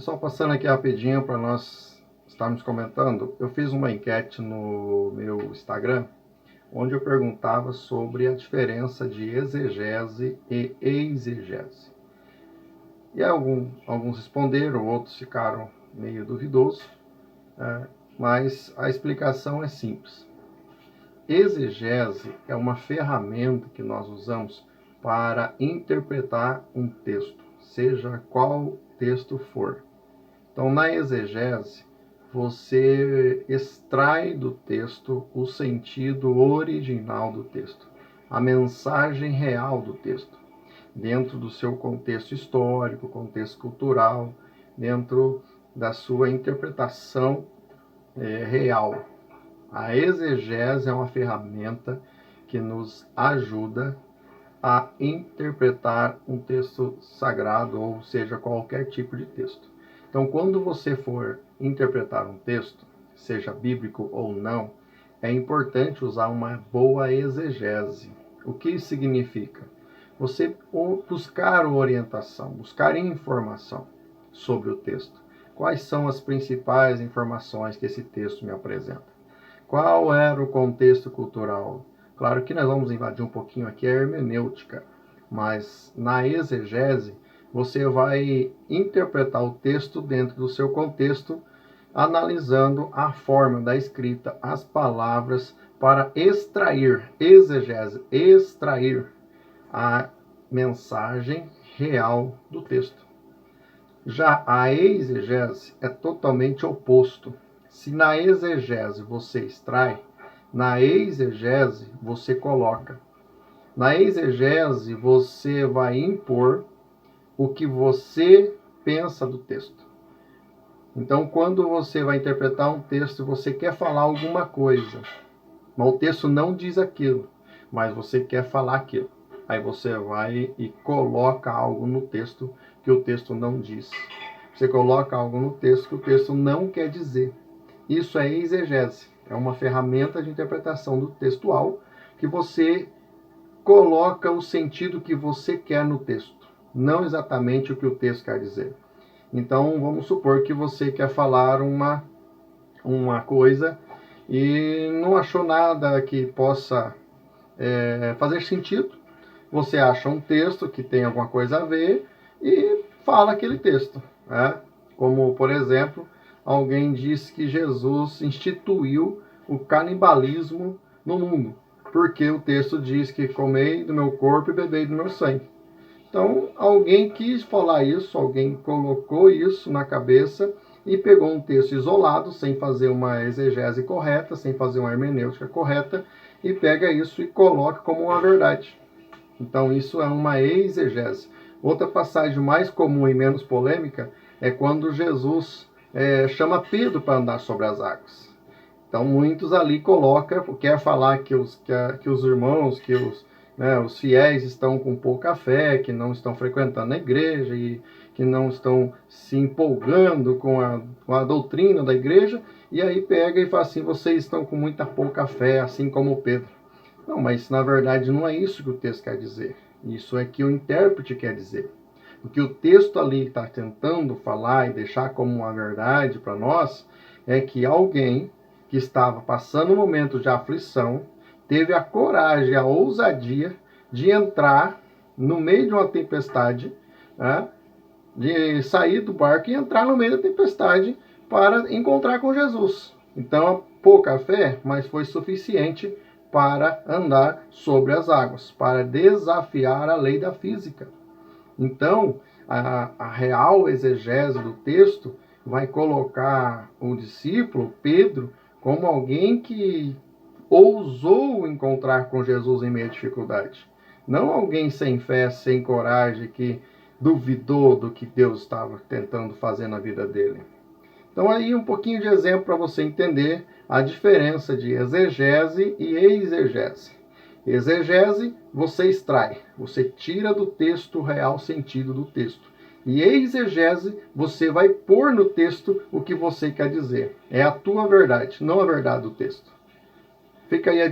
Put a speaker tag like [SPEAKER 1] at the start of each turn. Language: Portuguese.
[SPEAKER 1] Pessoal, passando aqui rapidinho para nós estarmos comentando, eu fiz uma enquete no meu Instagram, onde eu perguntava sobre a diferença de exegese e exegese. E alguns responderam, outros ficaram meio duvidosos, mas a explicação é simples. Exegese é uma ferramenta que nós usamos para interpretar um texto, seja qual texto for. Então, na exegese, você extrai do texto o sentido original do texto, a mensagem real do texto, dentro do seu contexto histórico, contexto cultural, dentro da sua interpretação real. A exegese é uma ferramenta que nos ajuda a interpretar um texto sagrado, ou seja, qualquer tipo de texto. Então, quando você for interpretar um texto, seja bíblico ou não, é importante usar uma boa exegese. O que isso significa? Você buscar orientação, buscar informação sobre o texto. Quais são as principais informações que esse texto me apresenta? Qual era o contexto cultural? Claro que nós vamos invadir um pouquinho aqui a hermenêutica, mas na exegese você vai interpretar o texto dentro do seu contexto, analisando a forma da escrita, as palavras, para extrair, exegese, extrair a mensagem real do texto. Já a exegese é totalmente oposto. Se na exegese você extrai, na exegese você coloca. Na exegese você vai impor o que você pensa do texto. Então, quando você vai interpretar um texto, você quer falar alguma coisa, mas o texto não diz aquilo, mas você quer falar aquilo. Aí você vai e coloca algo no texto que o texto não diz. Você coloca algo no texto que o texto não quer dizer. Isso é exegese. É uma ferramenta de interpretação do textual que você coloca o sentido que você quer no texto, não exatamente o que o texto quer dizer. Então, vamos supor que você quer falar uma coisa e não achou nada que possa fazer sentido. Você acha um texto que tem alguma coisa a ver e fala aquele texto. Como, por exemplo, alguém diz que Jesus instituiu o canibalismo no mundo, porque o texto diz que comei do meu corpo e bebei do meu sangue. Então, alguém quis falar isso, alguém colocou isso na cabeça e pegou um texto isolado, sem fazer uma exegese correta, sem fazer uma hermenêutica correta, e pega isso e coloca como uma verdade. Então, isso é uma exegese. Outra passagem mais comum e menos polêmica é quando Jesus chama Pedro para andar sobre as águas. Então, muitos ali quer falar que os irmãos, os fiéis estão com pouca fé, que não estão frequentando a igreja e que não estão se empolgando com a doutrina da igreja, e aí pega e fala assim, vocês estão com muita pouca fé, assim como Pedro. Não, mas na verdade não é isso que o texto quer dizer. Isso é que o intérprete quer dizer. O que o texto ali está tentando falar e deixar como uma verdade para nós é que alguém que estava passando um momento de aflição teve a coragem, a ousadia de entrar no meio de uma tempestade, de sair do barco e entrar no meio da tempestade para encontrar com Jesus. Então, pouca fé, mas foi suficiente para andar sobre as águas, para desafiar a lei da física. Então, a real exegese do texto vai colocar o discípulo, Pedro, como alguém que ousou encontrar com Jesus em meio à dificuldade. Não alguém sem fé, sem coragem, que duvidou do que Deus estava tentando fazer na vida dele. Então, aí um pouquinho de exemplo para você entender a diferença de exegese e exegese. Exegese, você extrai, você tira do texto o real sentido do texto. E exegese, você vai pôr no texto o que você quer dizer. É a tua verdade, não a verdade do texto. Fica aí a